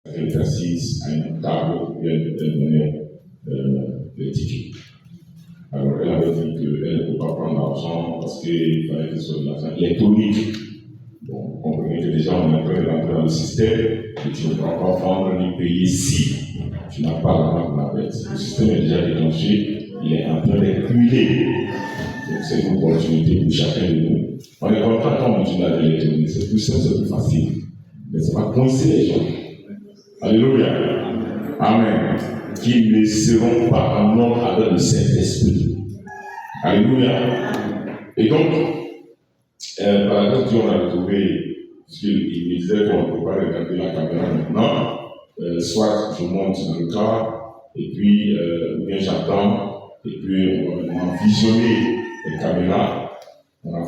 Elle est assise à une table où elle donnait les tickets. Alors elle avait dit qu'elle ne peut pas prendre l'argent parce qu'il fallait que ce soit de l'argent électronique. Bon, vous comprenez que déjà on est en train de rentrer dans le système et tu ne pourras pas vendre ni payer si tu n'as pas l'argent de la bête. Le système est déjà déclenché, il est en train d'être huilé. Donc c'est une opportunité pour chacun de nous. On est content quand on utilise l'argent électronique, c'est plus simple, c'est plus facile. Mais c'est pas coincer les gens. Alléluia. Amen. Qui ne seront pas en ordre avec le Saint-Esprit. Alléluia. Et donc, par exemple, on a retrouvé, puisqu'il me disait qu'on ne peut pas regarder la caméra maintenant, soit je monte dans le car, et puis, ou bien j'attends, et puis on va visionner les caméras. Bon,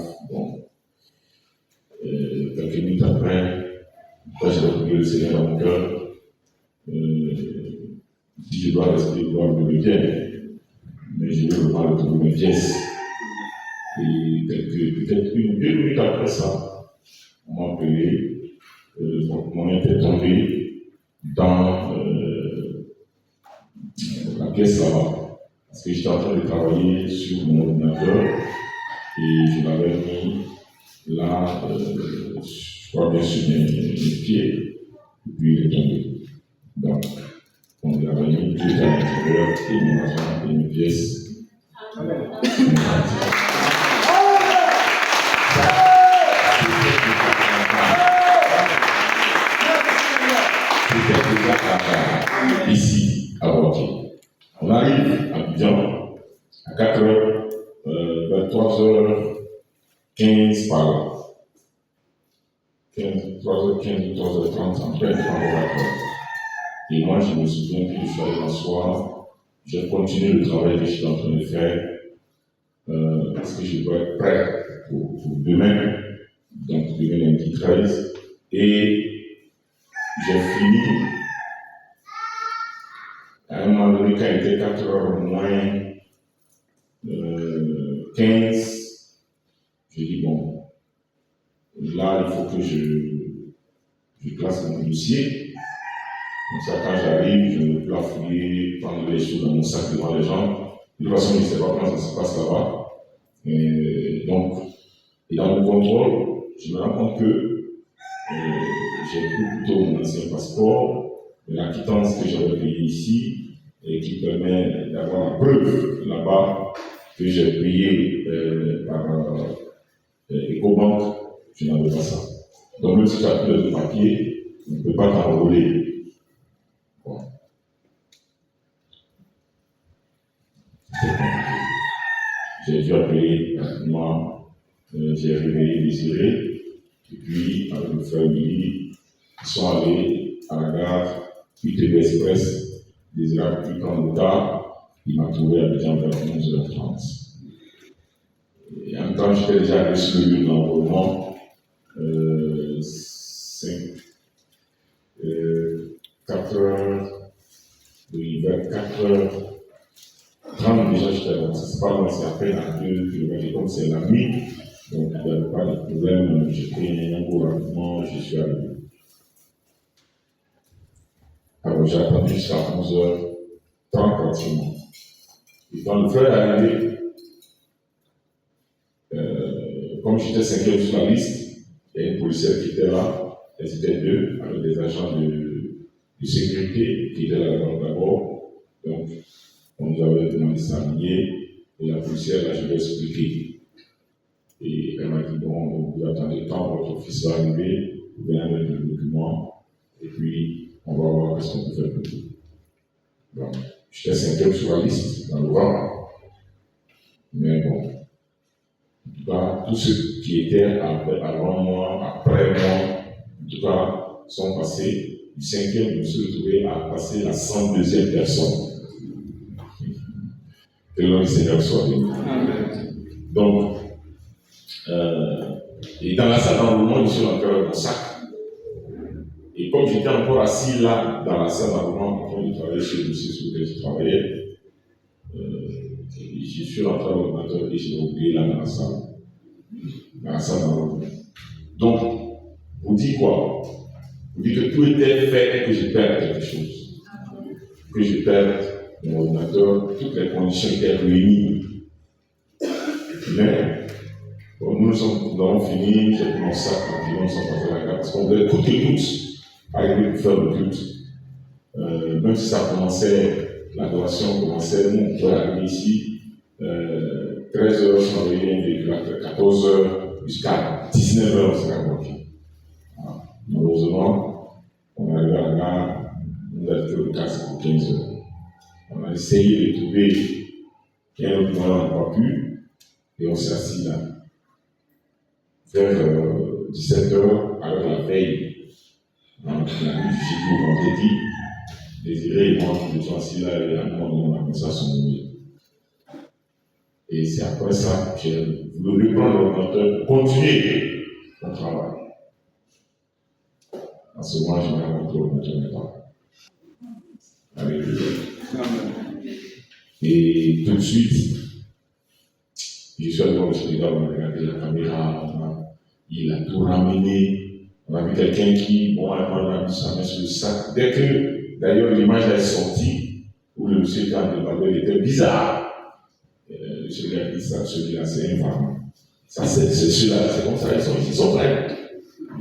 quelques minutes après, quand j'ai retrouvé le Seigneur dans mon cœur, si je dois rester, je dois me lever, mais je vais vraiment retrouver mes pièces. Et peut-être 1-2 minutes après ça, on m'a appelé, mon main était tombé dans la pièce là-bas. Parce que j'étais en train de travailler sur mon ordinateur et je l'avais mis là, je crois bien sur mes pieds, et puis il est tombé. Donc, on l'avait mis tout à l'intérieur et mon argent et mes pièces. Amen. Ici, à Rocky. On arrive à Abidjan à 4h, 23h15 par là. 3h15, 3h30, en train de prendre. Et moi, je me souviens que je suis allé m'asseoir, j'ai continué le travail que je suis en train de faire, parce que je dois être prêt pour demain, donc demain lundi 13, et j'ai fini. À un moment donné, quand il était 4h moins 15, j'ai dit bon, là il faut que je classe mon dossier. Comme ça, quand j'arrive, je ne peux pas fouiller, prendre les sous dans mon sac devant les gens. De toute façon, je ne sais pas comment ça se passe là-bas. Et donc, et dans le contrôle, je me rends compte que j'ai pris plutôt mon ancien passeport, la quittance que j'avais payée ici, et qui permet d'avoir la preuve là-bas que j'ai payé par EcoBank, je n'avais pas ça. Donc, même si tu as plus de papier, on ne peut pas t'enrôler. Bon. J'ai dû appeler rapidement, j'ai réveillé Désiré, et puis avec le frère Billy, ils sont allés à la gare, UTB Express, Désiré a pris quand le tard, il m'a trouvé à Abidjan vers 11h30. Et en même temps, j'étais déjà allé sur le lieu d'enrôlement, 4h, oui, vers 4h30 déjà, j'étais là. C'est pas loin, c'est à peine à 2 km, comme c'est la nuit, donc il n'y avait pas de problème. J'ai pris un cours rapidement, je suis arrivé. Alors j'ai attendu jusqu'à 11h30 pratiquement. Et quand le frère est arrivé, comme j'étais 5e sur la liste, il y a une policière qui était là, elles étaient 2, avec des agents de sécurité qui étaient là d'abord. Donc, on nous avait demandé de s'habiller, et la policière, là, je vais expliquer. Et elle m'a dit, bon, vous attendez quand votre fils va arriver, vous venez avec le document, et puis on va voir ce qu'on peut faire pour vous. Donc, j'étais 5e sur la liste, dans le voir. Mais bon, en tout cas, tous ceux qui étaient avant moi, après moi, en tout cas, sont passés. Du 5e, je me suis retrouvé à passer la 102e personne. Que le Seigneur soit béni. Donc, et dans la salle d'enrôlement, je suis encore dans mon sac. Et comme j'étais encore assis là, dans la salle d'enrôlement, en train de travailler sur le dossier sur lequel je travaillais, je suis rentré dans l'ordinateur et j'ai oublié là dans la salle. Dans la salle d'enrôlement. Donc, vous dites quoi? Vous dites que tout était fait que je perde quelque chose. Que je perde mon ordinateur, toutes les conditions étaient réunies. Mais, bon, nous avons fini, j'ai pris mon sac, nous sommes passés à la gare, parce qu'on voulait toutes et tous arriver pour faire le culte. Même si ça commençait, l'adoration commençait, nous on pouvait arriver ici, 13h, on avait un véhicule à 14h jusqu'à 19h, c'est la voiture. Malheureusement, on est arrivé à la gare, nous avons fait le casque pour 15h. On a essayé de trouver un autre moyen, on n'a pas pu, et on s'est assis là. Vers 17h, avec la veille, on a vu du jeudi au vendredi, Désiré et moi, nous étions assis là, et à un moment donné, on a commencé à se mourir. Et c'est après ça que j'ai voulu reprendre l'ordinateur pour continuer mon travail. En ce moment, je me rencontre l'ordinateur. Alléluia. Et tout de suite, je suis allé voir le Sénégal, on a regardé la caméra, il a tout ramené. On a vu quelqu'un qui, bon, on a mis sa main sur le sac. Dès que, d'ailleurs, l'image est sortie, où le monsieur était en débat, il était bizarre. Le monsieur a dit ça, celui-là, c'est un femme. Ça, c'est celui-là, c'est comme ça, ils sont prêts.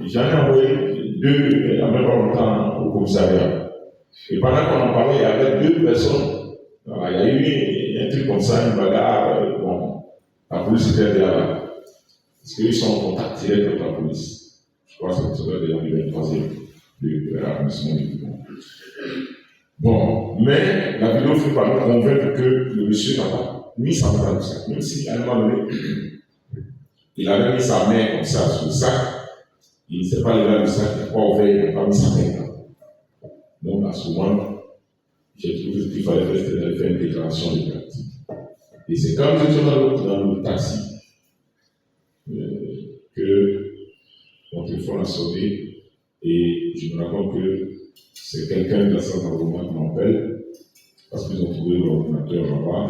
J'en ai envoyé deux, il n'y a même pas longtemps, au commissariat. Et pendant qu'on en parlait, il y avait deux personnes. Alors, il y a eu un truc comme ça, une bagarre. Bon, la police était là. Parce qu'ils sont en contact direct avec la police. Je crois que ça doit être le 23e de l'arrondissement du Gouvernement. Bon, mais la vidéo fait par nous convaincre que le monsieur n'a pas mis sa main dans le sac. Même si, à un moment donné, il avait mis sa main comme ça sur le sac, il ne s'est pas levé le sac, il n'a pas ouvert, il n'a pas mis sa main là. Donc, à ce moment, j'ai trouvé qu'il fallait faire une déclaration de pratique. Et c'est quand nous étions dans le taxi que mon téléphone a sonné et je me rends compte que c'est quelqu'un de la salle d'enrôlement qui m'appelle parce qu'ils ont trouvé l'ordinateur là-bas.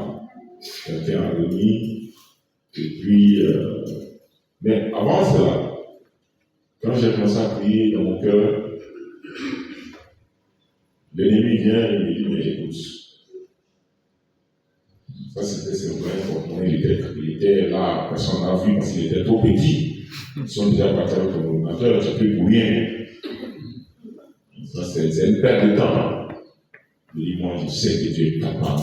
Quelqu'un a remis. Et puis, mais avant cela, quand j'ai commencé à prier dans mon cœur, l'ennemi vient et me dit, mais écoute, ça c'était simplement il était là, personne n'a vu parce qu'il était trop petit. Ils sont déjà partis avec ton ordinateur, tu peux pour rien. Ça c'est une perte de temps. Je dis, moi je sais que Dieu est capable.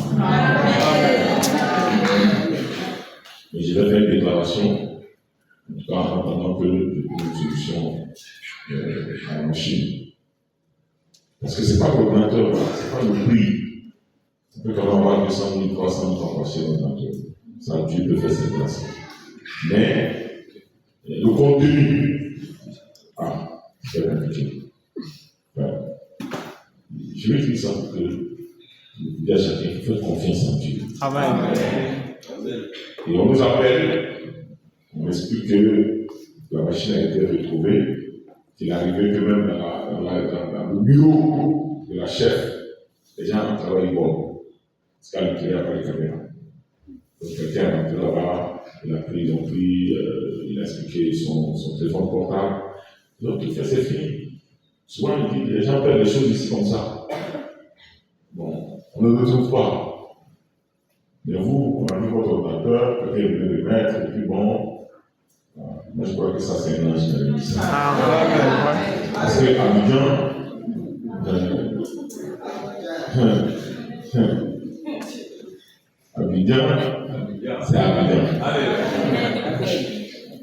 Mais je vais faire une déclaration, en tout cas en attendant que une solution à la machine. Parce que ce n'est pas l'ordinateur, ce n'est pas le prix. On peut quand même avoir 200 000, 300 000 francs passer l'ordinateur. Ça, Dieu peut faire cette place. Mais le contenu, c'est compliqué. Je vais dire ça pour que vous dites à chacun qu'il faut confiance en Dieu. Amen. Et on nous appelle, on explique que la machine a été retrouvée, qu'il arrivait que même dans le bureau de la chef, les gens travaillent bon. Parce qu'à l'intérieur, il n'y a pas de caméra. Donc quelqu'un est rentré là-bas, il a pris, il a expliqué son téléphone portable. Donc tout fait, c'est fini. Souvent, il dit, les gens perdent les choses ici comme ça. Bon, on ne le retrouve pas. Mais vous, on a mis votre ordinateur, quelqu'un vient le mettre, et puis bon, moi je crois que ça c'est un ange qui a mis ça. Parce que Abidjan, c'est Abidjan.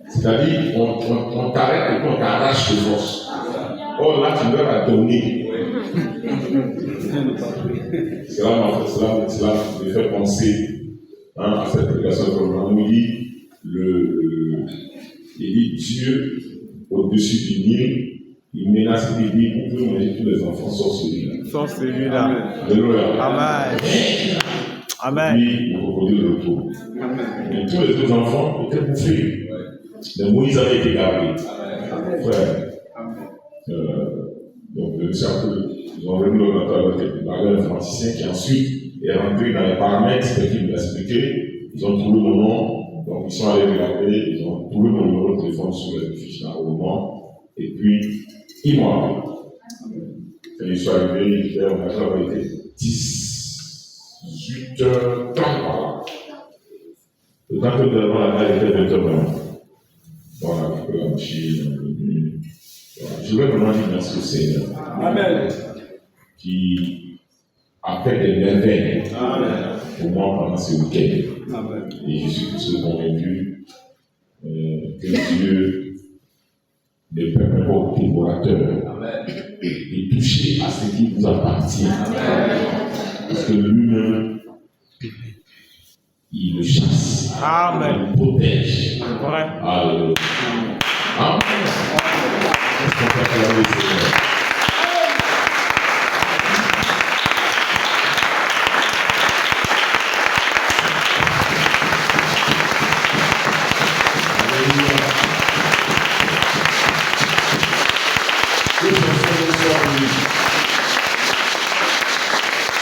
C'est-à-dire, on t'arrête et puis on t'arrache de force. Or là, tu dois la donner. Cela me fait penser à cette prédication que l'on dit, il dit Dieu au-dessus du Nil, il menace et dit vous pouvez manger tous les enfants sauf celui-là. Sauf celui-là. Alléluia. Amen. Amen. Puis le crocodile retourne. Et tous les autres enfants étaient bouffés. Mais Moïse avait été gardé. Frère. Donc le cercle, ils ont remis l'ordinateur avec un informaticien qui ensuite est rentré dans les paramètres qu'il m'a expliqué. Ils ont trouvé mon nom, donc ils sont allés regarder, ils ont trouvé mon numéro de téléphone sur les fiches d'enrôlement, et puis ils m'ont appelé. Quand je suis arrivé, on a travaillé 18h30 par là. Le temps que nous avons la main, il était 20h20. Voilà, la machine, voilà. Je voulais vraiment dire merci au Seigneur. Amen. Qui a fait des merveilles pour moi pendant ce week-end. Et je suis plus convaincu que Dieu ne permet pas aux dévorateurs de toucher à ce qui vous appartient. Parce que lui-même, il le chasse. Amen. Il le protège. Alléluia. Amen. Est-ce qu'on peut acclamer le Seigneur?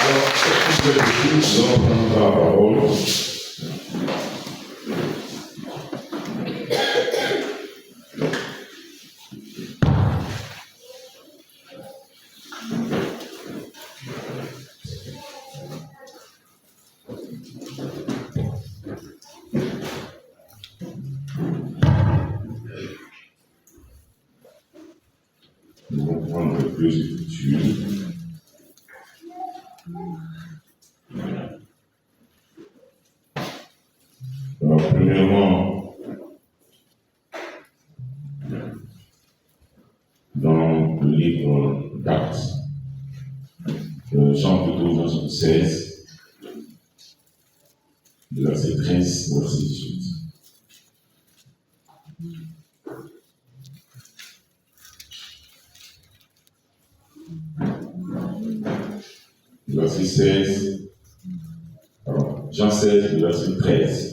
Alors, nous allons prendre la parole. Nous allons prendre deux écritures. Alors, premièrement, dans le livre d'Actes, chapitre 16, verset 13, verset 18. Verset 16, pardon, Jean 16, verset 13.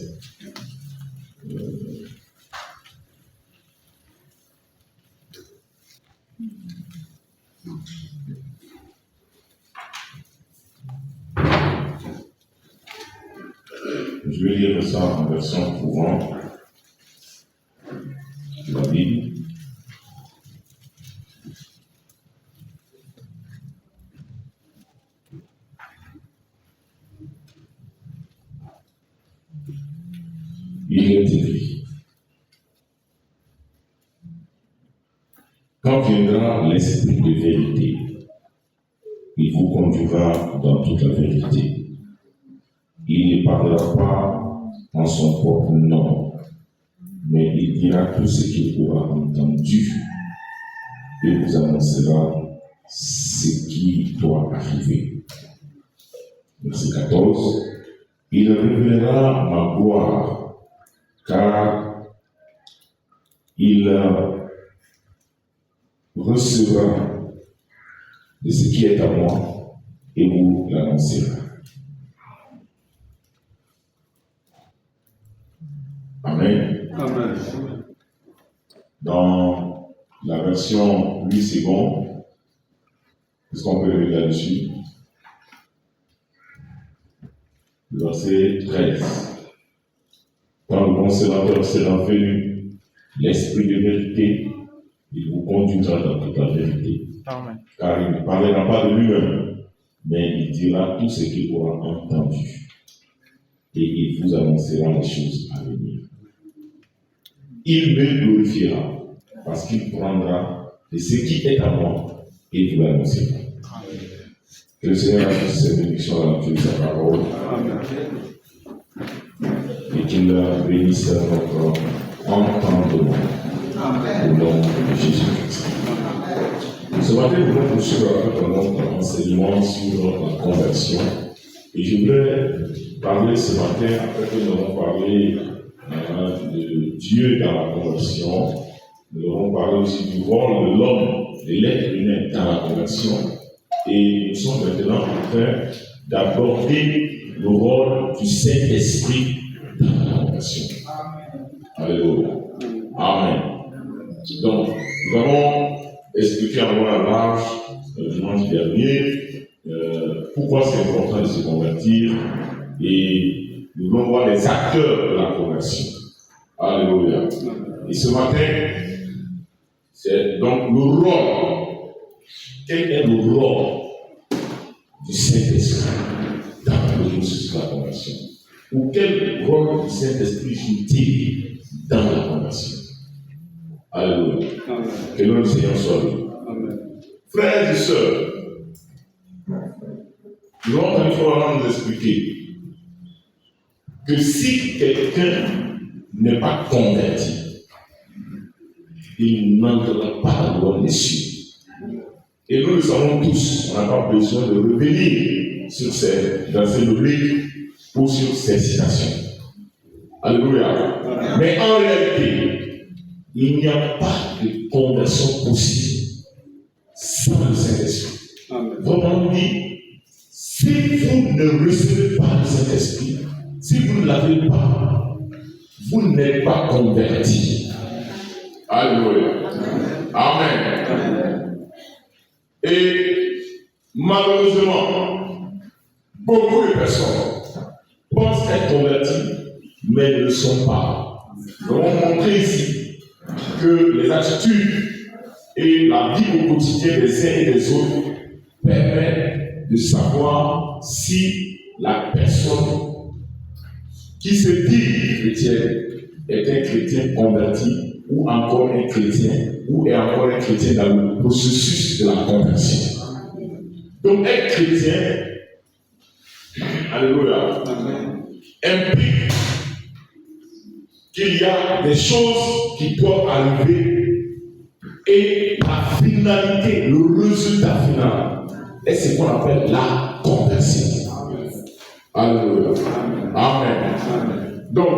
Je vais lire ça en version courante de la Bible. Il est écrit: quand viendra l'Esprit de vérité, il vous conduira dans toute la vérité. Il ne parlera pas en son propre nom, mais il dira tout ce qu'il aura entendu et vous annoncera ce qui doit arriver. Verset 14. Il révélera ma gloire, car il recevra de ce qui est à moi et vous l'annoncera. Amen. Amen. Dans la version 8 secondes, est-ce qu'on peut lire là-dessus? Verset 13. Quand le consolateur sera venu, l'Esprit de vérité, il vous conduira dans toute la vérité. Amen. Car il ne parlera pas de lui-même, mais il dira tout ce qu'il aura entendu. Et il vous annoncera les choses à venir. Il me glorifiera, parce qu'il prendra de ce qui est à moi et vous l'annoncera. Que le Seigneur a ses bénédictions à la de sa parole. Et qu'il bénisse notre entendement. Au nom de Jésus-Christ. Ce matin, nous allons poursuivre avec notre enseignement sur la conversion. Et je voulais parler ce matin, après que nous avons parlé de Dieu dans la conversion, nous avons parlé aussi du rôle de l'homme, de l'être humain dans la conversion. Et nous sommes maintenant en train d'aborder le rôle du Saint-Esprit dans la conversion. Alléluia. Amen. Donc, nous avons expliqué en long et en large le dimanche dernier pourquoi c'est important de se convertir et nous allons voir les acteurs de la conversion. Alléluia. Et ce matin, c'est donc le rôle quel est le rôle du Saint-Esprit dans le processus de la conversion? Ou quel rôle du Saint-Esprit joue-t-il dans la conversion? Alléluia. Que le Seigneur soit loué. Frères et sœurs, nous allons une fois nous expliquer que si quelqu'un n'est pas converti, il n'entrera pas dans le royaume des cieux. Et nous le savons tous, on n'a pas besoin de revenir sur ces versets bibliques ou sur ces citations. Alléluia. Mais en réalité, il n'y a pas de conversion possible sans le Saint-Esprit. Vraiment dit, si vous ne recevez pas le Saint-Esprit, si vous ne l'avez pas, vous n'êtes pas converti. Alléluia. Amen. Et malheureusement, beaucoup de personnes pensent être converties, mais ne le sont pas. Nous allons montrer ici que les attitudes et la vie au quotidien des uns et des autres permettent de savoir si la personne qui se dit chrétienne est un chrétien converti ou encore un chrétien ou est encore un chrétien dans le processus de la conversion. Donc être chrétien, alléluia, implique qu'il y a des choses qui doivent arriver et la finalité, le résultat final est ce qu'on appelle la conversion. Alléluia. Amen. Donc,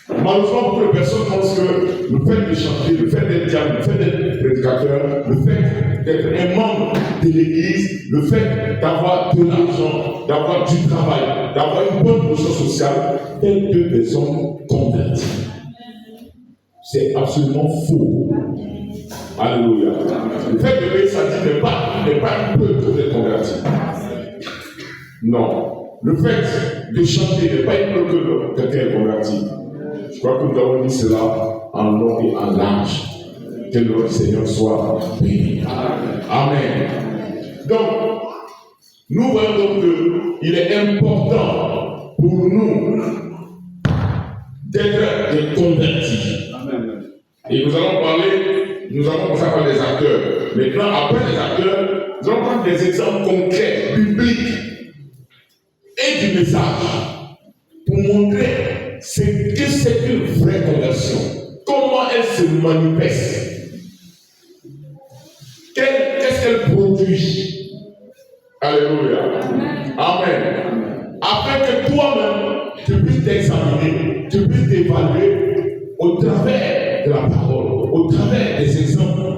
malheureusement, beaucoup de personnes pensent que le fait de chanter, le fait d'être diable, le fait d'être prédicateur, le fait d'être un membre de l'église, le fait d'avoir de l'argent, d'avoir du travail, d'avoir une bonne position sociale, est de des hommes convertis. C'est absolument faux. Alléluia. Le fait de payer sa dîme n'est pas une preuve que vous êtes converti. Non. Le fait de chanter n'est pas une preuve que quelqu'un est converti. Je crois que nous avons dit cela en long et en large. Que le nom du Seigneur soit béni. Amen. Donc, nous voyons donc qu'il est important pour nous d'être des convertis. Amen. Et nous allons commencer à parler des acteurs. Maintenant, après les acteurs, nous allons prendre des exemples concrets, bibliques et du message pour montrer ce que c'est qu'une vraie conversion. Comment elle se manifeste. Qu'est-ce qu'elle produit. Alléluia. Amen. Afin que toi-même, tu puisses t'examiner, tu puisses t'évaluer au travers de la parole, au travers des exemples,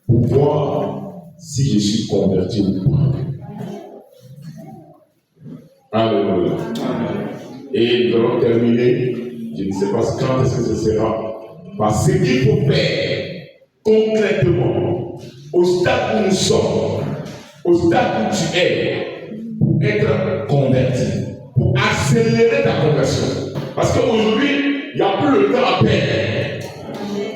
pour voir si je suis converti ou pas. Alléluia. Et nous allons terminer, je ne sais pas quand est-ce que ce sera, par ce qu'il faut faire concrètement au stade où nous sommes, au stade où tu es, pour être converti, pour accélérer ta conversion. Parce qu'aujourd'hui, il n'y a plus le temps à perdre.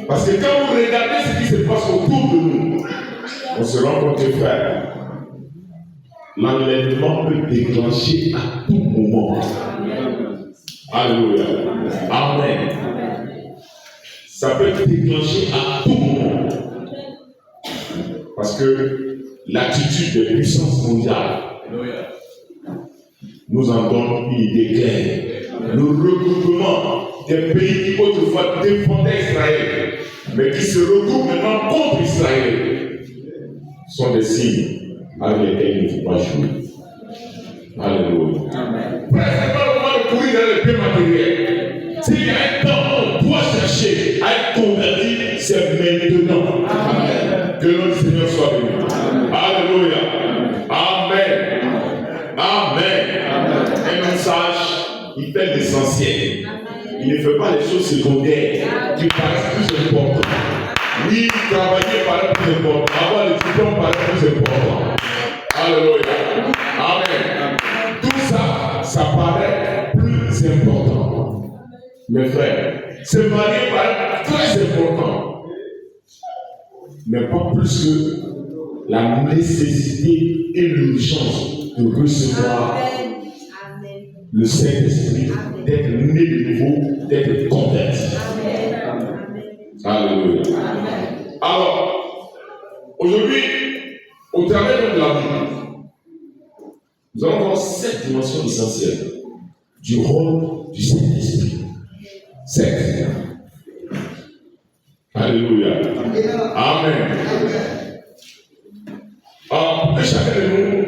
Parce que quand vous regardez ce qui se passe autour de nous, on se rend compte, frère, l'enlèvement peut déclencher à tout moment. Alléluia. Amen. Ça peut déclencher à tout moment. Parce que l'attitude des puissances mondiales nous en donne une idée claire. Le regroupement des pays qui autrefois défendaient Israël, mais qui se regroupent maintenant contre Israël, sont des signes avec lesquels il ne faut pas jouer. Alléluia. Frère, ce n'est pas le moment de courir dans les biens matériels. S'il y a un temps où on doit chercher à être converti, c'est maintenant. Amen. Que notre Seigneur soit béni. Alléluia. Amen. Amen. Un message, il fait l'essentiel. Il ne fait pas les choses secondaires qui paraissent plus importantes. Oui, travailler paraît plus important. Avoir les diplômes paraît plus important. Alléluia. Amen. Tout ça, ça paraît plus important. Mes frères, se marier paraît très important. mais pas plus que la nécessité et l'urgence de recevoir le Saint-Esprit, d'être né de nouveau, d'être converti. Alléluia. Alors, aujourd'hui, au travers de la Bible, nous allons voir 7 dimensions essentielles du rôle du Saint-Esprit. 7. Alléluia. Amen. Alors, pour que chacun de nous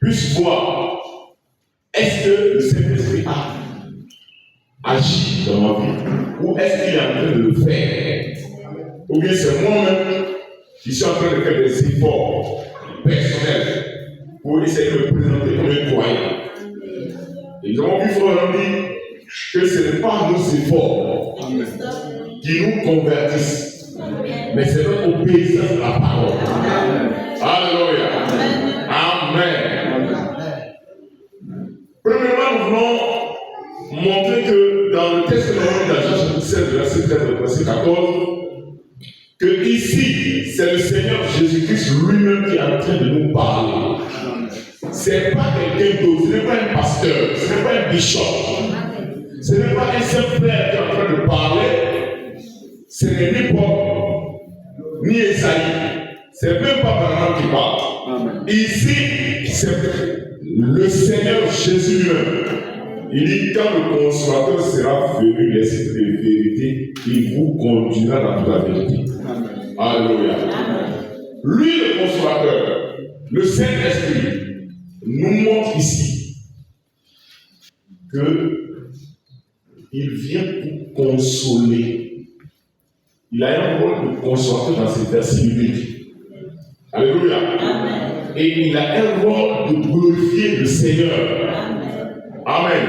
puisse voir, est-ce que le Saint-Esprit a agi dans ma vie, ou est-ce qu'il est en train de le faire, ou bien c'est moi-même qui suis en train de faire des efforts personnels pour essayer de me présenter comme un croyant. Et nous avons vu frère dire que ce n'est pas nos efforts qui nous convertissent, mais c'est notre obéissance à la parole. Alléluia. Amen. Premièrement, nous voulons montrer que dans le texte de Jean chapitre 16, verset 13, verset 14, que ici, c'est le Seigneur Jésus-Christ lui-même qui est en train de nous parler. Ce n'est pas quelqu'un d'autre, ce n'est pas un pasteur, ce n'est pas un bishop, ce n'est pas un seul frère qui est en train de parler, ce n'est ni Paul, ni Esaïe, ce n'est même pas Bernard qui parle. Ici, c'est le Seigneur Jésus lui-même. Il dit, quand le Consolateur sera venu, l'Esprit de vérité, il vous conduira dans toute la vérité. Alléluia. Lui, le Consolateur, le Saint-Esprit, nous montre ici qu'il vient pour consoler. Il a un rôle de consolateur dans ces versets bibliques. Alléluia. Et il a un rôle de glorifier le Seigneur. Amen.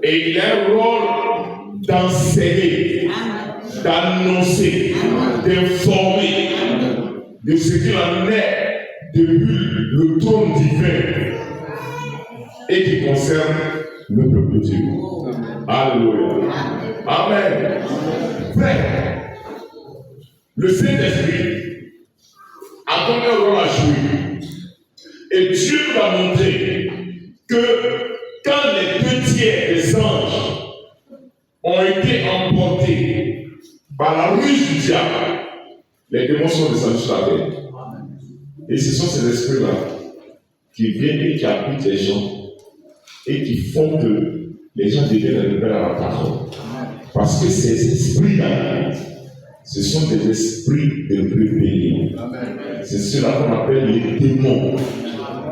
Et il a un rôle d'enseigner, d'annoncer, d'informer de ce qu'il en est depuis le trône divin et qui concerne le peuple de Dieu. Alléluia. Amen. Frère, le Saint-Esprit a donc un rôle à jouer. Et Dieu va montrer que quand les 2/3 des anges ont été emportés par la ruse du diable, les démons sont descendus sur la terre. Et ce sont ces esprits-là qui viennent et qui habitent les gens et qui font que les gens deviennent rebelles à la parole. Parce que ces esprits-là, ce sont des esprits de rébellion. C'est cela qu'on appelle les démons.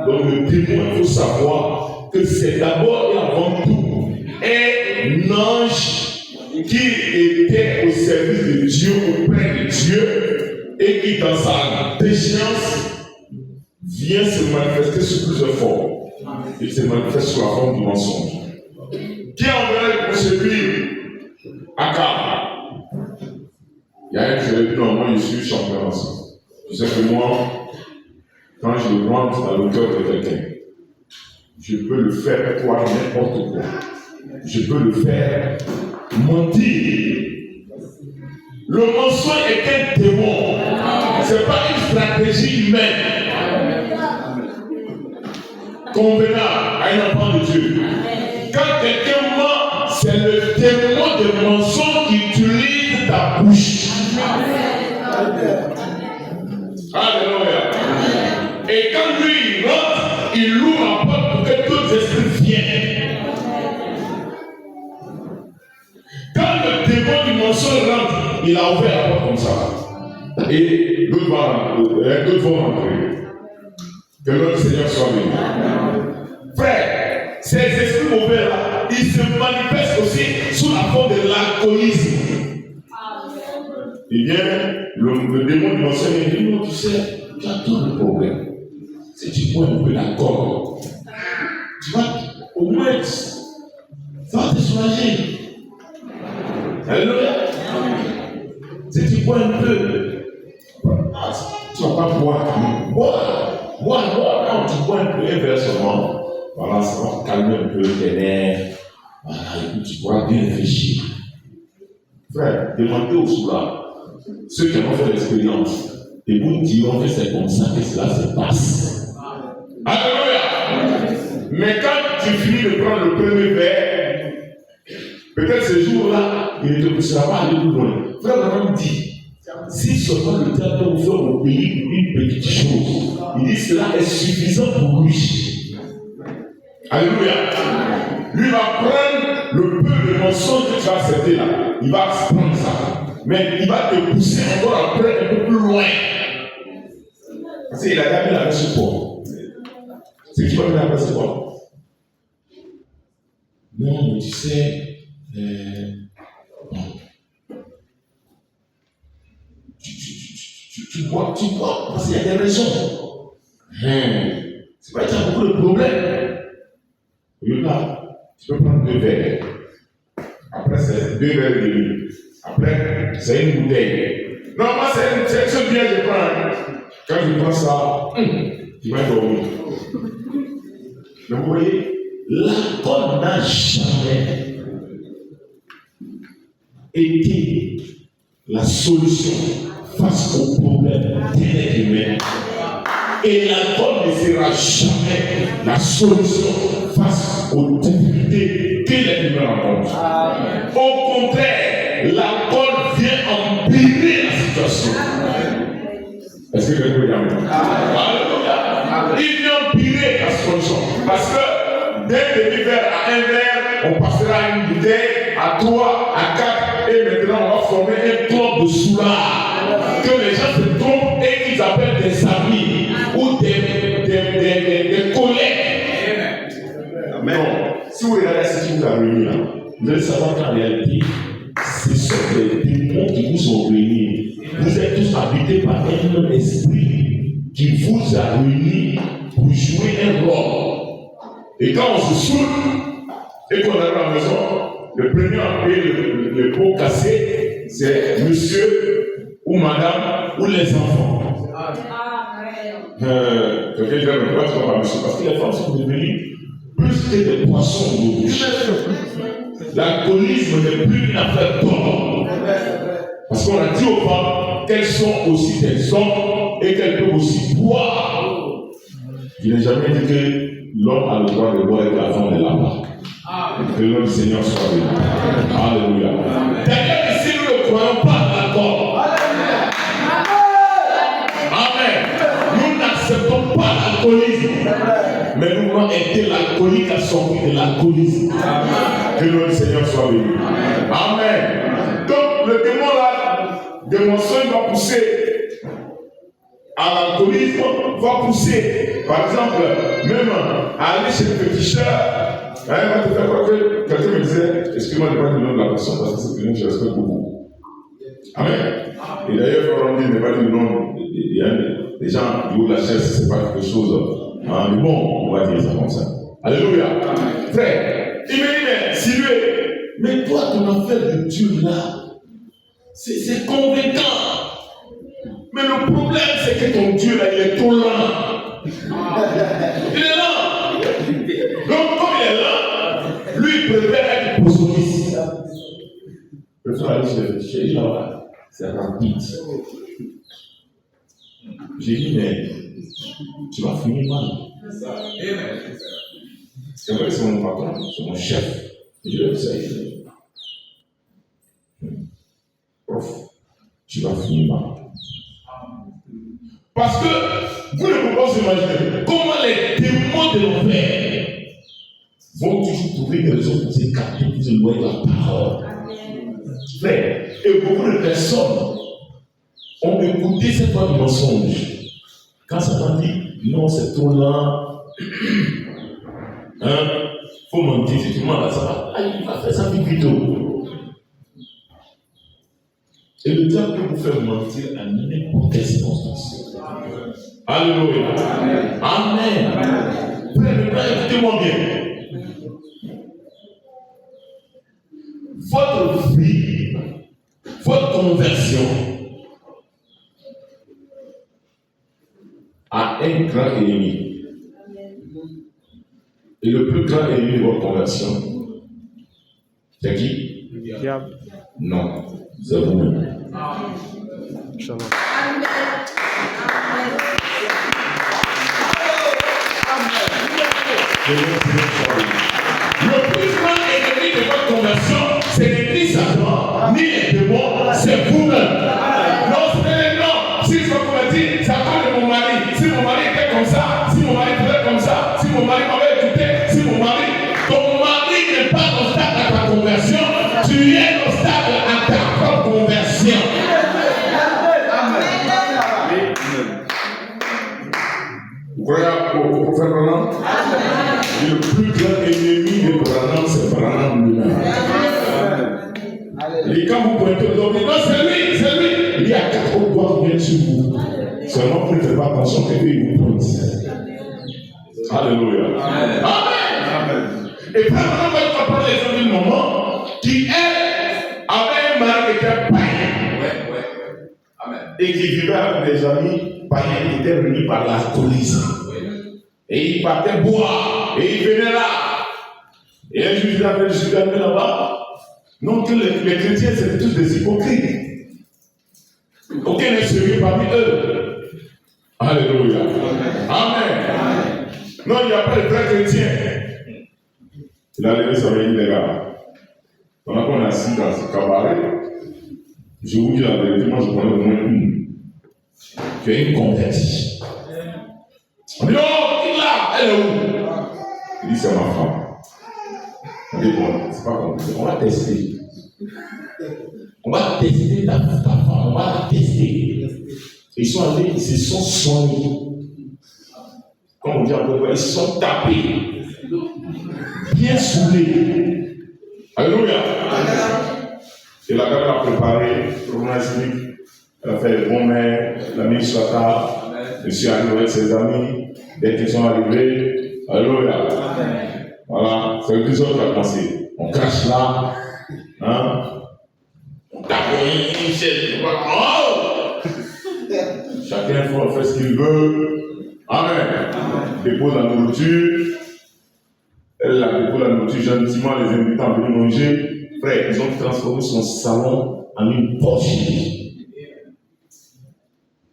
Donc le démon, il faut savoir que c'est d'abord et avant tout un ange qui était au service de Dieu, auprès de Dieu, et qui dans sa déchéance vient se manifester sous plusieurs formes. Il se manifeste sous la forme du mensonge. Qui a envoyé pour séduire Akab? Il y a un qui s'est dit, non, moi je suis champion ensemble. Tu sais que moi, quand je rentre dans le cœur de quelqu'un, je peux le faire croire n'importe quoi. Je peux le faire mentir. Le mensonge est un démon. Ce n'est pas une stratégie humaine. Convenable à un enfant de Dieu. Quand quelqu'un ment, c'est le démon de mensonge qui utilise ta bouche. Alléluia. Et quand lui il rentre, il ouvre la porte pour que d'autres esprits viennent. Quand le démon du mensonge rentre, il a ouvert la porte comme ça. Et d'autres vont rentrer. Que notre Seigneur soit béni. Frère, ces esprits mauvais là, ils se manifestent aussi sous la forme de l'alcoolisme. Eh bien, le démon du mensonge dit, non, tu sais, tu as tout le problème. Si tu bois un peu d'alcool, tu vas au moins, ça va te soulager. Alléluia. Si tu bois un peu, tu ne vas pas boire. Bois, quand tu bois un peu inversement, voilà, ça va te calmer un peu tes nerfs. Voilà, et puis tu pourras bien réfléchir. Frère, demandez aux soulats, ceux qui ont fait l'expérience, Et vous diront que c'est comme ça que cela se passe. Alléluia. Mais quand tu finis de prendre le premier verre, peut-être ce jour-là, il ne te poussera pas à aller plus loin. Frère Branham dit, si seulement le diable vous fait obéir une petite chose, il dit cela est suffisant pour lui. Alléluia. Lui va prendre le peu de mensonge que tu as accepté là. Il va prendre ça. Mais il va te pousser encore après un peu plus loin. Parce qu'il a gagné la version pour. C'est qui va venir après c'est quoi? Non, mais tu sais, bon. Tu vois, parce qu'il y a des raisons. C'est pas qu'il y a beaucoup de problèmes. Là, tu peux prendre 2 verres. Après, c'est 2 verres de l'huile. Après, c'est une bouteille. Non, moi, c'est ce bien que je prends. Quand je prends ça, tu vas dormir. Mais vous voyez, l'alcool n'a jamais été la solution face aux problèmes des êtres humains. Et l'alcool ne sera jamais la solution face aux difficultés que les humains rencontrent. Au contraire, l'alcool vient empirer la situation. Est-ce que quelqu'un peut dire Alléluia. Il vient empirer la situation. Parce que d'un demi-verre à 1 verre, on passera à une bouteille, à 3, à 4, et maintenant on va former un club de soulard. Que les gens se trompent et qu'ils appellent des amis ou des collègues. Mais bon, si vous regardez ce qui vous a réuni là, vous allez savoir qu'en réalité, ce sont les démons qui vous sont réunis. Vous êtes tous habités par un même esprit qui vous a réunis pour jouer un rôle. Et quand on se saoule et qu'on arrive à la maison, le premier à payer le pot cassé, c'est monsieur ou madame ou les enfants. Quelqu'un dit ne pas trop à monsieur, parce que les femmes sont devenues plus que des poissons de bouche. L'alcoolisme n'est plus une affaire d'homme. Parce qu'on a dit aux femmes qu'elles sont aussi des hommes et qu'elles peuvent aussi boire. Il n'est jamais dit que l'homme a le droit de boire et que la femme est là-bas. Que le nom du Seigneur soit béni. Alléluia. D'ailleurs, si nous ne croyons pas à l'alcool, amen. Nous n'acceptons pas l'alcoolisme, mais nous voulons aider l'alcoolique à sortir de l'alcoolisme. Que le nom du Seigneur soit béni. Amen. Donc, le démon là, de mensonge va pousser à l'alcoolisme, va pousser, par exemple, même à aller chez le féticheur. Va te faire croire que quelqu'un me disait, excuse-moi de ne pas dire le nom de la personne parce que c'est quelqu'un que je respecte beaucoup. Amen. Et d'ailleurs, quand on dit ne pas dire le nom des gens du haut de la chaise, c'est pas quelque chose. Mais bon, on va dire ça comme ça. Alléluia. Frère, il me dit, mais Sylvain, mais toi, ton affaire de Dieu là, c'est convaincant. Mais le problème, c'est que ton Dieu là, il est trop lent. Il est lent. Donc, comme il est lent, lui, il préfère être positionniste. Il préfère aller chez les gens là. C'est rapide. J'ai dit, mais tu vas finir mal. C'est vrai que c'est mon patron, c'est mon chef. Je lui ai dit ça. Prof, tu vas finir mal. Parce que vous ne pouvez pas vous imaginer comment les démons de l'enfer vont toujours trouver des raisons pour s'écarter, pour éloigner la parole. Frère, et beaucoup de personnes ont écouté cette voix du mensonge. Quand Satan dit non, c'est trop lent, faut mentir, c'est tout le monde, ça va. Il va faire ça vite. Et le diable peut vous faire mentir à n'importe quelle circonstance. Alléluia. Amen. Frère, écoutez-moi bien. Votre vie, votre conversion a un grand ennemi. Et le plus grand ennemi de votre conversion, c'est qui? Le diable. Non, c'est vous-même. Shalom. Le plus grand ennemi de votre conversion, ce n'est ni Satan, ni les démons, c'est vous-même. Non, si je me convertis, c'est à cause de mon mari. Si mon mari était comme ça, si mon mari faisait comme ça, si mon mari m'avait écouté, si ton mari n'est pas obstacle à ta conversion, tu es obstacle à ta propre conversion. Vous croyez au prophète Branham? Le plus grand ennemi de Branham, c'est Branham lui-même. Et quand vous pointez aux hommes, non, c'est lui. Il y a 4 autres doigts qui viennent sur vous. Seulement vous ne faites pas attention que lui, il vous pointe. Alléluia. Amen. Et Branham va prendre l'exemple d'une maman qui, elle, avait un mari qui était païen. Amen. Et qui vivait avec des amis païens qui étaient réunis par l'alcoolisme. Et il partait boire. Et il venait là. Et un jour, il avait discuté avec là-bas. Non, que les chrétiens, c'était tous des hypocrites. Aucun n'est sérieux parmi eux. Alléluia. Amen. Non, il n'y a pas de vrais chrétiens. Il a levé sa main, les gars. Pendant qu'on est assis dans ce cabaret, je vous dis la vérité, moi je connais au moins une. Tu es une convertie. On dit, oh, qui là? Elle est où? Il dit, c'est ma femme. On dit, bon, c'est pas compliqué. On va tester. On va tester ta femme. On va la tester. Ils sont allés, ils se sont soignés. Comme on dit en peu, ils se sont tapés. Bien saoulés. Alléluia. Et la dame a préparé le roman islamique. Elle a fait les bons mets, elle a mis sur la table. Monsieur est arrivé avec ses amis. Dès qu'ils sont arrivés, alléluia. Voilà, c'est le plus autres qui a pensé. On crache là. Hein? On tape une chaise. Oh! Chacun fait ce qu'il veut. Amen. Dépose la nourriture. Elle a déposé la nourriture gentiment, les invités à venir manger. Frère, ils ont transformé son salon en une poche.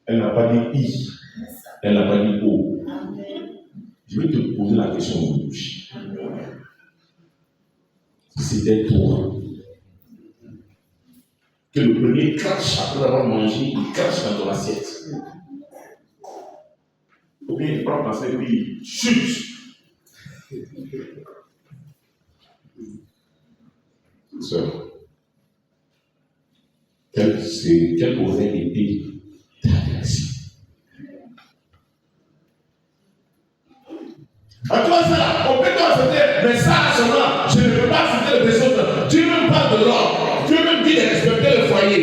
Elle n'a pas dit I. Elle n'a pas dit O. Je vais te poser la question aujourd'hui. Si c'était toi, que le premier crache après avoir mangé, il crache dans ton assiette. Ou bien il prend ta assiette et puis il chute. Sœur, quelle aurait été ta réaction? À toi, ça, on peut pas accepter, mais ça, seulement, je ne peux pas accepter les autres. Dieu même parle de l'ordre. Dieu même dit de respecter le foyer.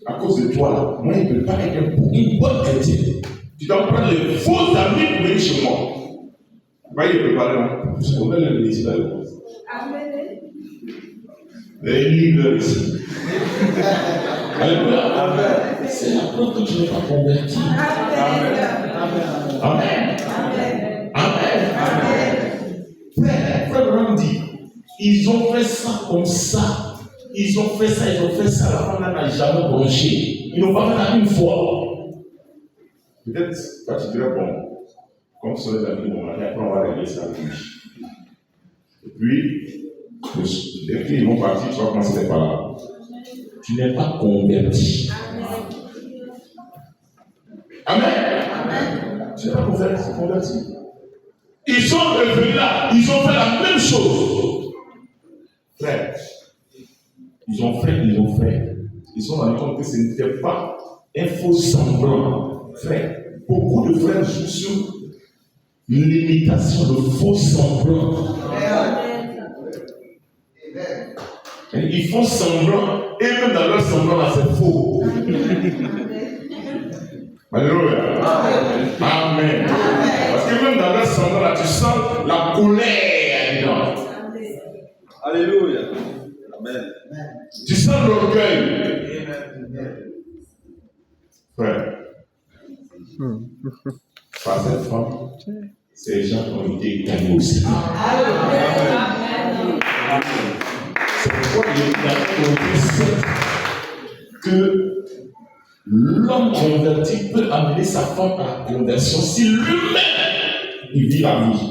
À cause de toi, là, moi, il ne peut pas être une bonne chrétienne. Tu dois prendre les faux amis pour venir chez moi. Voyez, préparez là. Je connais le ministère de France. Les livres ici. Alléluia. C'est la preuve que tu n'es pas converti. Amen. Frère Branham dit, ils ont fait ça comme ça. Ils ont fait ça. La femme n'a jamais bronché. Ils n'ont pas fait ça une fois. Peut-être, quand tu dirais, bon, comme sur les amis, bon, après on va régler ça avec lui. Et puis, dès qu'ils vont partir, tu vas commencer par là. Tu n'es pas converti. Amen. Tu n'es pas converti. Ils sont revenus là, ils ont fait la même chose. Frère, ils ont fait. Ils sont rendus compte que ce n'était pas un faux semblant. Frère, beaucoup de frères jouent sur l'imitation de faux semblants. Ils font semblant, et même dans leur semblant, là, c'est faux. Alléluia. Amen. Parce que même dans leur semblant, là, tu sens la colère dedans. Alléluia. Amen. Tu sens l'orgueil. Frère. Par cette femme, ces gens ont été gagnés aussi. C'est pourquoi il est dans le que l'homme converti peut amener sa femme à la conversion si lui-même il vit la vie.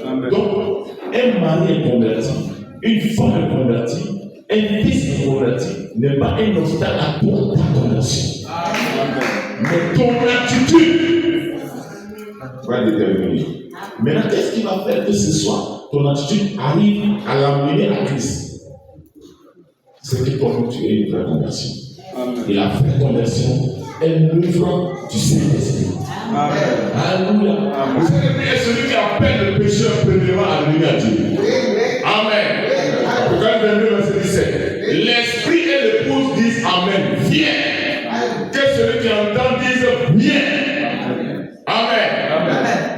Amen. Donc, un mari est converti, une femme est convertie, un fils est converti n'est pas un obstacle à pour ta conversion. Mais ton attitude va déterminer. Maintenant, qu'est-ce qui va faire que ce soit ton attitude arrive à l'amener à Christ? C'est que toi, tu es une vraie conversion. Et la vraie conversion est l'œuvre du Saint-Esprit. Alléluia. Vous savez, celui qui appelle le pécheur premièrement à venir à Dieu. Amen. Regardez le verset 17. L'Esprit et l'épouse disent Amen. Viens. Que celui qui entend dise viens. Amen.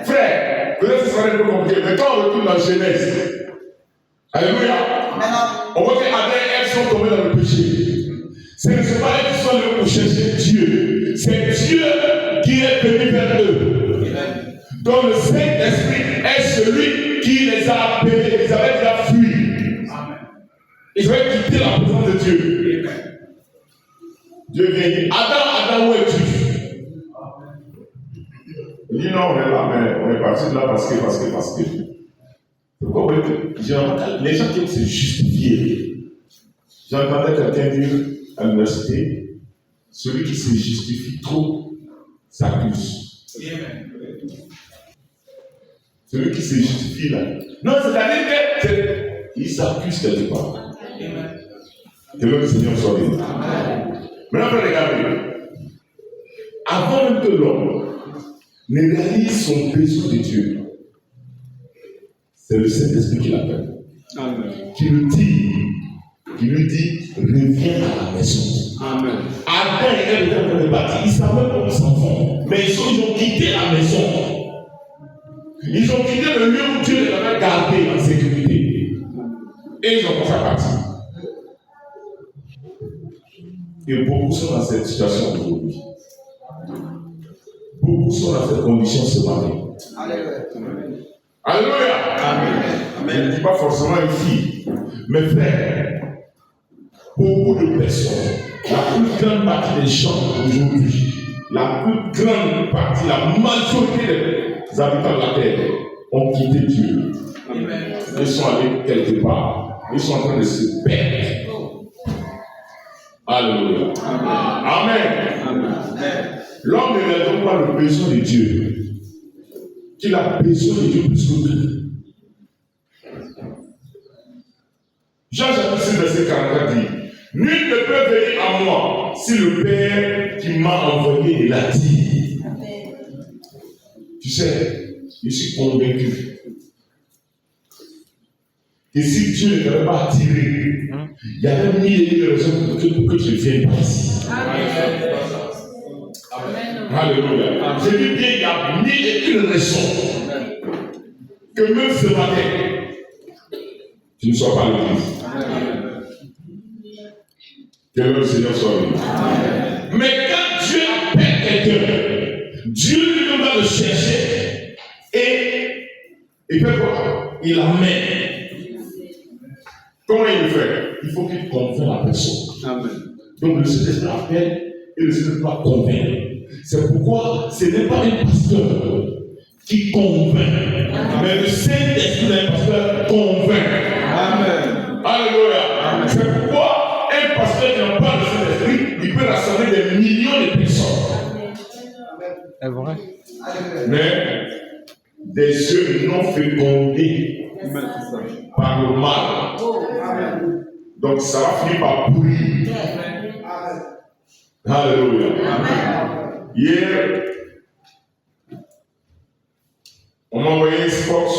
Frère, peut-être que ce serait un peu compliqué, mais quand on retourne dans la Genèse, alléluia, on voit qu'Adam et Ève sont tombés dans le péché. Ce ne sont pas eux qui sont venus pour chercher Dieu. C'est Dieu qui est venu vers eux. Donc le Saint-Esprit est celui qui les a appelés. Ils avaient déjà fui. Ils avaient quitté la présence de Dieu. Dieu vient dire Adam, où es-tu? Il dit non, on est là, mais on est parti de là parce que. Pourquoi vous voyez que les gens qui aiment se justifier. J'entendais quelqu'un dire à l'université, celui qui se justifie trop s'accuse. Celui qui se justifie là. Non, c'est-à-dire qu'il s'accuse quelque part. Que le Seigneur soit béni. Maintenant, regardez. Avant même que l'homme ne réalise son besoin de Dieu, c'est le Saint-Esprit qui l'appelle. Qui lui dit, reviens à la maison. Amen. Adam et Ève étaient en train de bâtir, ils savaient comment s'enfant, mais ils ont quitté la maison. Ils ont quitté le lieu où Dieu les avait gardés en sécurité. Et ils ont commencé à partir. Et beaucoup sont dans cette situation aujourd'hui. Beaucoup sont dans cette condition ce matin. Alléluia. Amen. Je ne dis pas forcément une fille, mais frère, beaucoup de personnes, la plus grande partie des gens aujourd'hui, la plus grande partie, la majorité des habitants de la terre ont quitté Dieu. Amen. Ils sont allés quelque part. Ils sont en train de se perdre. Alléluia. Amen. Amen. L'homme ne réalise pas le besoin de Dieu. Qu'il a besoin de Dieu plus que tout. Jean chapitre 6, verset 44 dit nul ne peut venir à moi si le Père qui m'a envoyé l'a dit. Tu sais, je suis convaincu que si Dieu ne t'avait pas attiré, il y avait mille et mille raisons pour que je vienne pas ici. Alléluia. Je dis bien, il y a mille et une raisons que même ce matin, tu ne sois pas à l'église. Que le Seigneur soit béni. Mais quand Dieu appelle quelqu'un, Dieu lui-même va le chercher et il fait quoi? Il l'amène. Comment il le fait? Il faut qu'il convainc la personne. Amen. Donc le Saint-Esprit appelle et le Saint-Esprit va convaincre. C'est pourquoi ce n'est pas un pasteur qui convainc, mais le Saint-Esprit d'un pasteur convainc. Amen. Alléluia. C'est pourquoi un pasteur qui n'a pas le Saint-Esprit, il peut rassembler des millions de personnes. C'est vrai. Mais des yeux non fécondés par le mal. Donc ça va finir par pourrir. Alléluia. Hier, on m'a envoyé un spot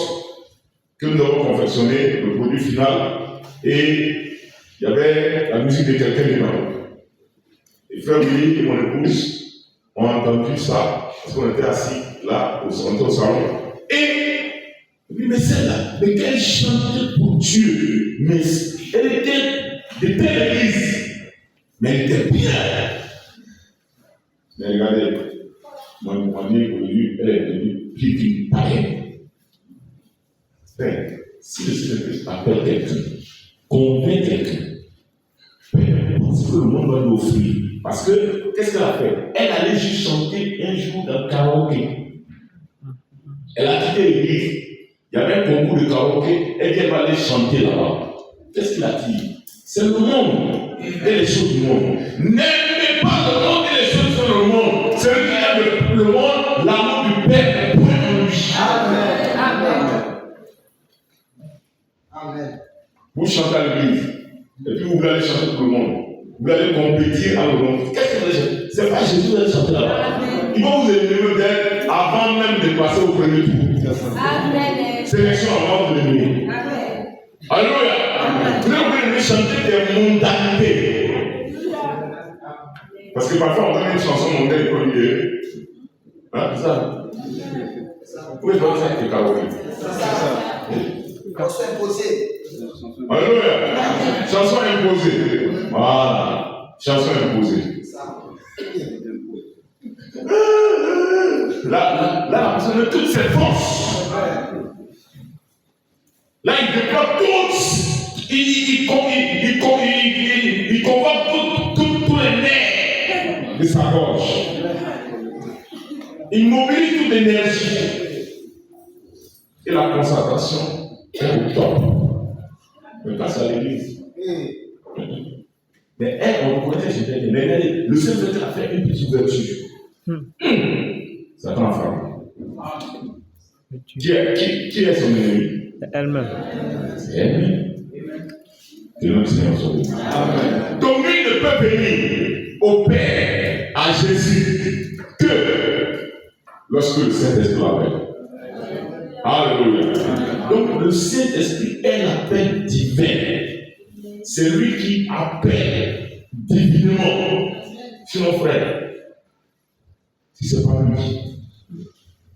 que nous avons confectionné, le produit final, et il y avait la musique de quelqu'un dedans. Et frère Willy et mon épouse ont entendu ça, parce qu'on était assis là, on était au salon. Et oui, mais celle-là, mais qu'elle chantait pour Dieu, mais elle était de telle église, mais elle était bien. Mais regardez, moi, aujourd'hui, elle est devenue plus qu'une païenne. Si le Seigneur appelle quelqu'un, convainc quelqu'un. C'est ce que le monde va lui offrir. Parce que, qu'est-ce qu'elle a fait? Elle allait juste chanter un jour dans le karaoké. Elle a quitté l'église. Il y avait un concours de karaoké. Elle dit qu'elle va aller chanter là-bas. Qu'est-ce qu'il a dit? C'est le monde et les choses du monde. N'aimez pas le monde et les choses sur le monde. Celui qui aime le monde, l'amour du Père est point en lui. Amen. Amen. Amen. Vous chantez à l'église. Et puis vous voulez aller chanter pour le monde. Vous allez compétir à le monde. Qu'est-ce que vous allez chanter? C'est pas Jésus qui va aller chanter là-bas. Ils vont vous éliminer peut-être avant même de passer au premier tour. Amen. Sélection avant de l'éliminer. Amen. Alléluia. Vous allez chanter des mondanités. Parce que parfois on donne une chanson mondaine pour dire. Hein, c'est ça? Vous pouvez faire ça avec les karaoké. Chanson imposée. Alléluia. Chanson imposée. Voilà. Chanson imposée. Là, la personne de toutes ses forces. Là, il déploie tous. Il convoque tous les nerfs de sa gorge. Il mobilise toute l'énergie. Et la concentration est au top. Mais pas à l'église. Mais elle, on reconnaît, mais regardez, le seul fait a fait une petite ouverture. Ça prend femme. Qui est son ennemi? Elle-même. C'est elle-même. Que le Seigneur soit béni. Donc, il ne peut venir au Père, à Jésus, que lorsque le Saint-Esprit l'appelle. Alléluia. Donc, le Saint-Esprit est l'appel divin. C'est lui qui appelle divinement. Sinon, frère, si ce n'est pas lui,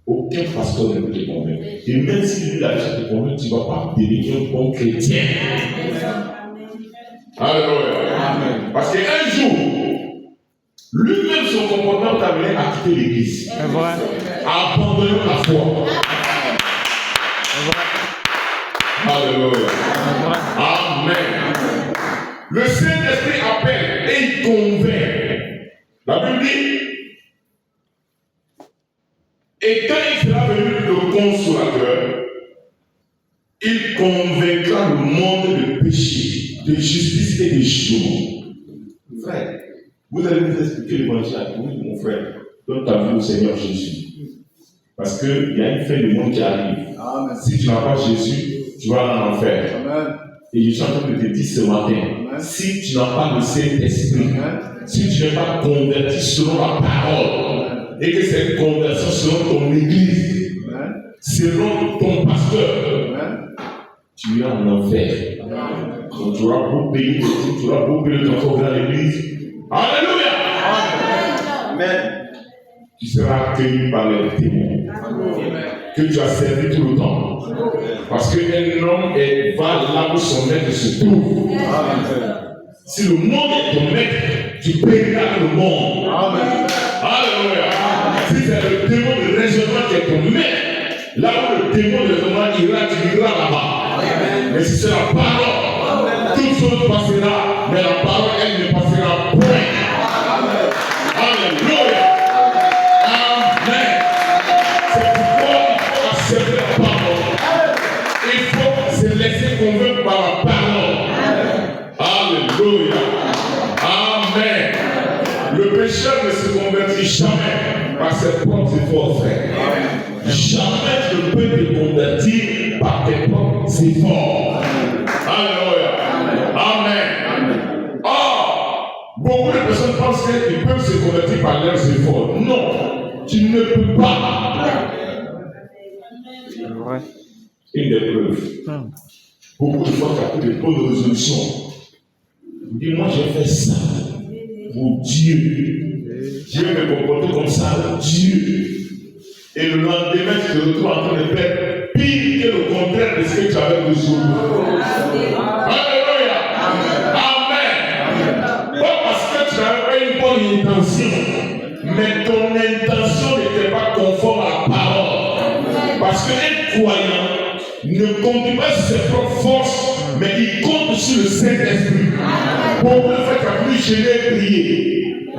aucun pasteur ne peut te convaincre. Et même si lui a déjà te convaincre, tu ne vas pas devenir un bon chrétien. Alléluia. Parce qu'un jour, lui-même, son comportement t'a amené à quitter l'église. À abandonner la foi. Alléluia. Amen. Le Saint-Esprit appelle et il convainc. La Bible dit, et quand il sera venu le consolateur, il convaincra le monde de péché, de justice et de jugement. Frère, vous allez nous expliquer l'évangile à vous, mon frère, donne ta vie au Seigneur Jésus. Parce qu'il y a une fin du monde qui arrive. Amen. Si tu n'as pas Jésus, tu vas en enfer. Amen. Et je suis en train de te dire ce matin, amen, si tu n'as pas le Saint-Esprit, si tu n'es pas converti selon la parole, amen, et que cette conversion selon ton église, amen, selon ton pasteur, amen, tu iras en enfer. Amen. Donc tu auras beau payer, tu auras beau payer ton corps dans l'église. Alléluia. Amen. Tu seras accueilli par les démons que tu as servi tout le temps. Parce qu'un homme va là où son maître se trouve. Amen. Si le monde est ton maître, tu payeras le monde. Amen. Alléluia. Si c'est le démon de raisonnement qui est ton maître, là où le démon de raisonnement ira, tu iras là-bas. Amen. Mais si c'est la parole, toute chose passera, mais la parole, elle ne passera point. Amen. Alléluia. Amen. C'est pourquoi il faut accepter la parole. Il faut se laisser convaincre par la parole. Alléluia. Amen. Le pécheur ne se convertit jamais par ses propres efforts, frère. Jamais tu ne peux te convertir par tes propres efforts. Alléluia. Amen. Or, beaucoup de personnes pensent qu'ils peuvent se convertir par leurs efforts. Non, tu ne peux pas. Une des preuves. Beaucoup de fois, tu as pris des bonnes résolutions. Dis, moi, j'ai fait ça pour Dieu. Dieu me comporte comme ça pour Dieu. Et le lendemain, tu te retrouves en train de faire pire que le contraire de ce que tu avais résolu. Alléluia. Amen. Pas parce que tu avais une bonne intention, mais ton intention n'était pas conforme à la parole. Parce qu'un croyant ne compte pas sur ses propres forces, mais il compte sur le Saint-Esprit. Pour le fait qu'à plus gêner et prier.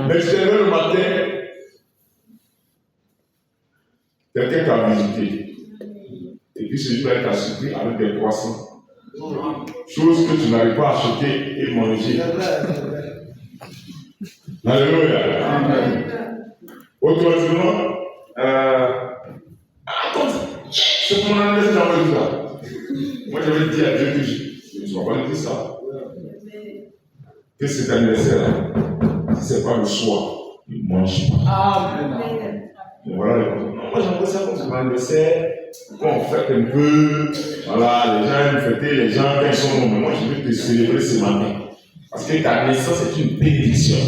Mais je te lève le matin, quelqu'un t'a visité. Et puis ce jour-là, il t'a surpris avec des croissants. Chose que tu n'arrives pas à acheter et manger. Alléluia. Amen. Autrement, c'est mon anniversaire dans le jour. Moi, j'avais dit à Dieu que je ne vais pas dire ça. Que cet anniversaire-là, si ce n'est pas le soir, il ne mange pas. Amen. Et voilà les choses. Moi, j'aimerais ça comme c'est mon anniversaire, qu'on fête un peu. Voilà, les gens aiment fêter, les gens, quand ils sont nombreux, moi, je veux te célébrer ce matin. Parce que ta naissance est une bénédiction.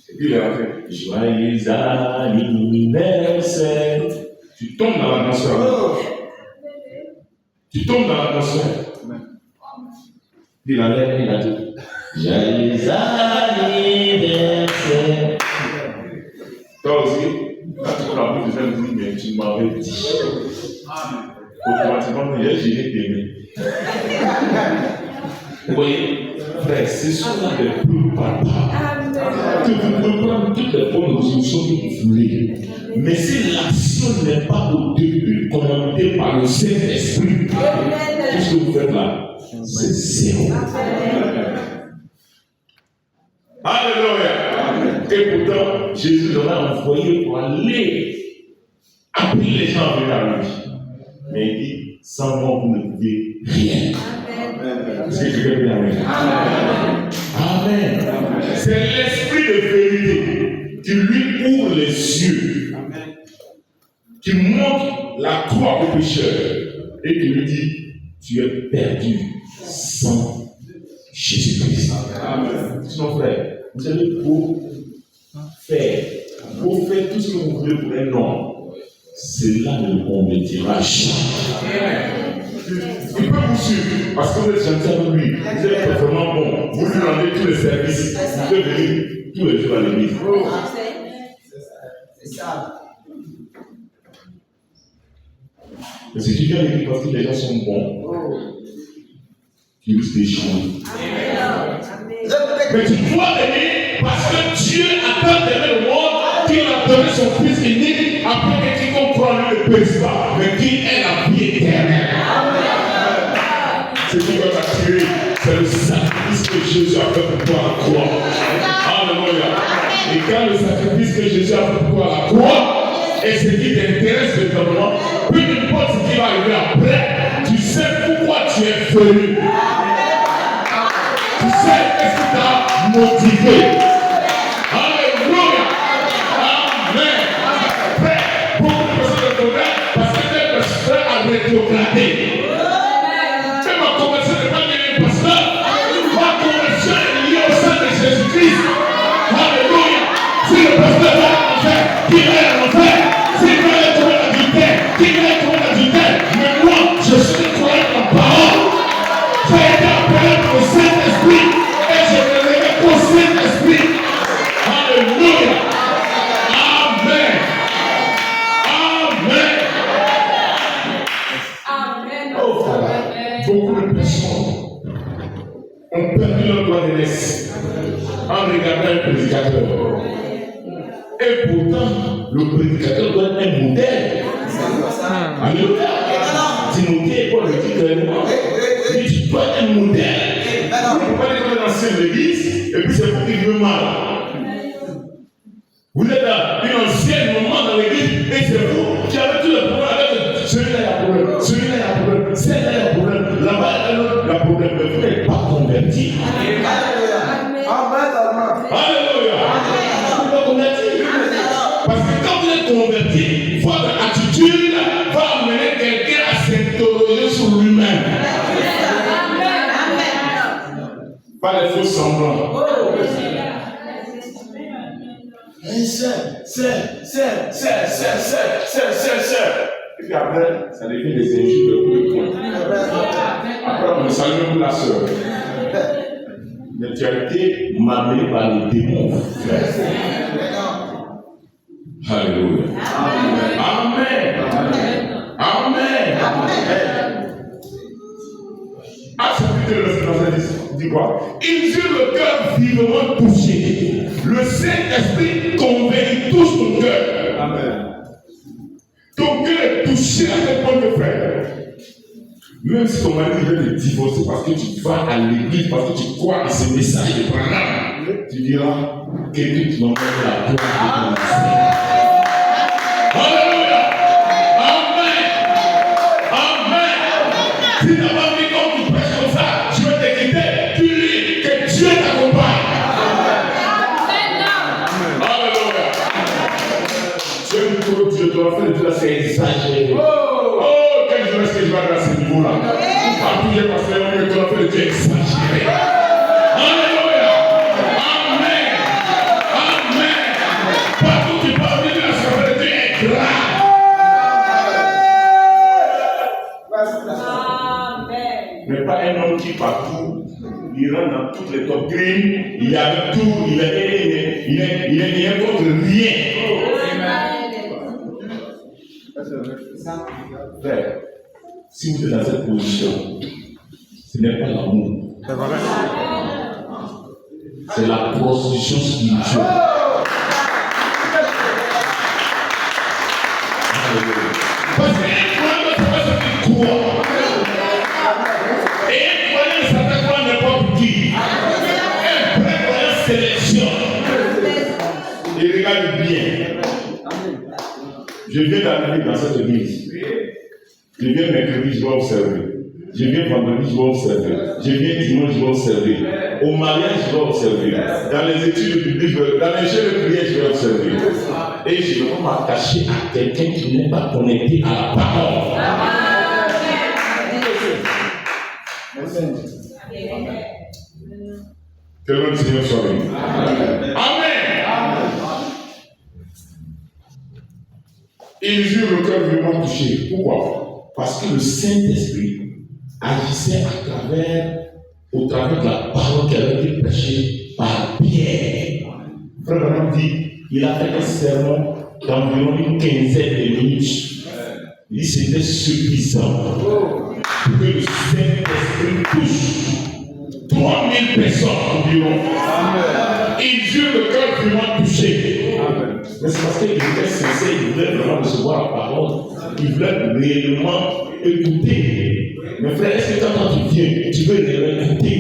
Et puis il est rentré. Joyeux anniversaire. Tu tombes dans l'atmosphère. Tu tombes dans l'atmosphère. Il a l'air, il a dit. Joyeux anniversaire. Toi aussi, quand tu prends la bouche de faire dire, mais tu m'avais dit. Automatiquement, il y a gêné tes mains. Vous voyez, frère, c'est souvent des peu papa. Que vous pouvez prendre toutes les bonnes résolutions que vous voulez. Mais si l'action n'est pas au début commandée par le Saint-Esprit, tout ce que vous faites là, c'est zéro. Alléluia. Et pourtant, Jésus leur a envoyé pour aller appeler les gens à venir à lui. Mais il dit, sans moi, vous ne pouvez rien. Est-ce que tu veux bien? Amen. Amen. C'est l'esprit de vérité qui lui ouvre les yeux, qui montre la croix au pécheur et qui lui dit, tu es perdu sans Jésus-Christ. Sinon, frère, vous avez beau faire tout ce que vous voulez pour un homme, cela ne le convertira jamais. Il peut vous suivre parce que vous êtes gentil avec lui, vous êtes vraiment bon, vous lui rendez tous les services, vous pouvez venir tous les jours à l'église. C'est ça. Mais c'est qui vient à l'église parce que les gens sont bons, qui risquent d'échouer. Mais tu dois aimer parce que Dieu a tant aimé le monde qu'il a donné son Fils unique afin que quiconque croit en lui ne périsse pas, mais qu'il ait la vie éternelle. Ce qui va t'attirer, c'est le sacrifice que Jésus a fait pour toi à la croix. Alléluia. Et quand le sacrifice que Jésus a fait pour toi à la croix est ce qui t'intéresse véritablement, peu importe ce qui va arriver après, tu sais pourquoi tu es venu. Tu sais qu'est-ce qui t'a motivé. Alléluia. Amen. Frère, beaucoup de personnes rétrogradent parce que tes personnes à rétrograder. Jésus-Christ. Alléluia. Si le pasteur va en enfer, qu'il aille en enfer. S'il veut aller trouver l'adultère, qu'il aille trouver l'adultère. Mais moi, je suis croyant en parole. J'ai été appelé pour le Saint-Esprit et je me lève au Saint-Esprit. Alléluia. Amen. Amen. Oh, beaucoup de personnes ont perdu leur droit d'aînesse en regardant un prédicateur. Et pourtant, le prédicateur doit être un modèle. Alléluia. Timothée, Paul le dit clairement. Il dit, tu dois être un modèle. Il ne faut pas être dans l'ancienne église, et puis c'est pour qu'il veut mal. Vous êtes là, une ancienne maman dans l'église, et c'est vous qui avez tous les problèmes avec celui-là, il y a problème, celui-là, il y a problème, celle-là, il y a problème, là-bas, il y a problème, mais vous n'êtes pas converti. Alléluia. Vous êtes converti. Parce que quand vous êtes converti, votre attitude va amener quelqu'un à s'interroger sur lui-même. Pas les faux semblants. Et puis après, ça devient des injures de tous les points. Après, on salue même la soeur. Mais tu as été mamé par les démons, frère. Alléluia. Amen. Amen. Amen. dis quoi? Ils eurent le cœur vivement touché. Le Saint-Esprit convainc tous ton cœur. Amen. Ton cœur est touché à tel point de frère. Même si ton mari veut te divorcer parce que tu vas à l'église, parce que tu crois à ce message de Branham, tu diras que tu m'emmènes la gloire de ton Seigneur. Alléluia! Amen! Amen! Si tu n'as pas vu comme tu prêches comme ça, je vais te quitter. Tu dis que Dieu t'accompagne. Alléluia! Je dois faire de tout là, c'est exagéré. Oh, quelle journée est-ce que je vais aller à ce niveau-là? Partout, j'ai passé un moment, je dois faire de Dieu exagéré. Alléluia! Amen! Amen! Partout tu parles de la soirée de Dieu est grave. Mais pas un homme qui partout, il rentre dans toutes les doctrines, il a tout, il est contre rien. Frère, si vous êtes dans cette position, ce n'est pas l'amour. C'est la prostitution spirituelle. Parce qu'un croyant ne sait pas ce qu'il croit. Et un croyant ne s'attaque pas à n'importe qui. Un vrai croyant sélectionne. Et regarde bien. Je viens d'arriver dans cette église. Je viens mercredi, je vais observer. Je viens vendredi, je vais observer. Je viens dimanche, je vais observer. Au mariage, je vais observer. Dans les études bibliques, dans les jeux de prière, je vais observer. Et je ne vais pas m'attacher à quelqu'un qui n'est pas connecté à la parole. Que le Seigneur soit béni. Amen. Ils eurent le cœur vraiment touché. Pourquoi? Parce que le Saint-Esprit agissait au travers de la parole qui avait été prêchée par Pierre. Frère Branham dit, il a fait un sermon d'environ une quinzaine de minutes. Il dit c'était suffisant pour que le Saint-Esprit touche 3000 personnes environ. Ils eurent le cœur vraiment touché. Mais c'est parce qu'il était sincère, il voulait vraiment recevoir la parole. Il voulait réellement écouter. Mais frère, est-ce que quand tu viens, tu veux réellement écouter?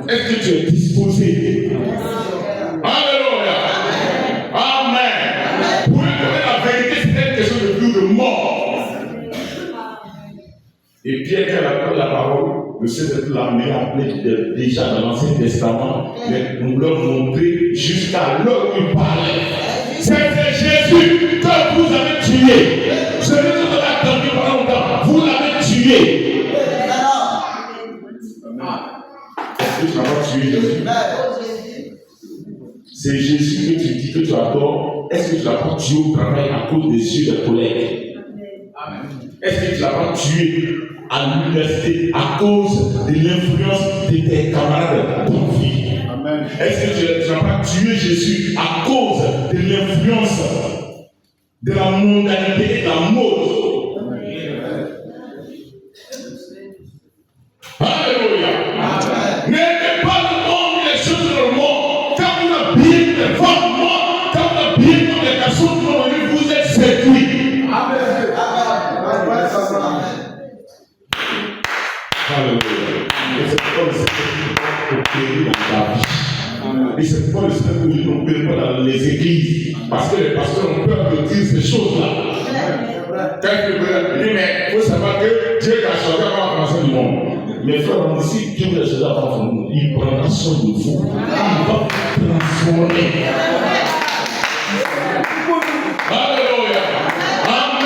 Est-ce que tu es disposé? Alléluia! Amen! Pour connaître la vérité, c'est quelque question de vie ou de mort. Et Pierre, quand il a pris la parole, le Saint-Esprit l'a amené à appeler déjà dans l'Ancien Testament, mais nous l'avons montré jusqu'à l'heure où il parlait. C'est Jésus que vous avez tué. Celui que vous avez attendu pendant longtemps, vous l'avez tué. Est-ce que tu n'as pas tué Jésus? C'est Jésus que tu dis que tu adores. Est-ce que tu ne l'as pas tué au travail à cause des yeux des collègues? Est-ce que tu ne l'as pas tué à l'université à cause de l'influence de tes camarades dans ton vie? Est-ce que tu n'as pas tué Jésus à cause de l'influence de la mondanité et de la mode? Alléluia! N'aimez pas le monde, les choses de le monde. Quand vous avez bien les femmes, quand vous avez bien les garçons, vous êtes séduits. Alléluia! Et c'est comme ça que vous opérez dans ta vie. Et c'est pourquoi le Seigneur nous dit qu'on ne peut pas dans les églises. Parce que les pasteurs ont peur de dire ces choses-là. Quand il dit, mais il faut savoir que Dieu a choisi avant la création du monde. Mais frère, on dit, si Dieu a choisi avant le monde, il prendra soin de vous. Il va vous transformer. Alléluia!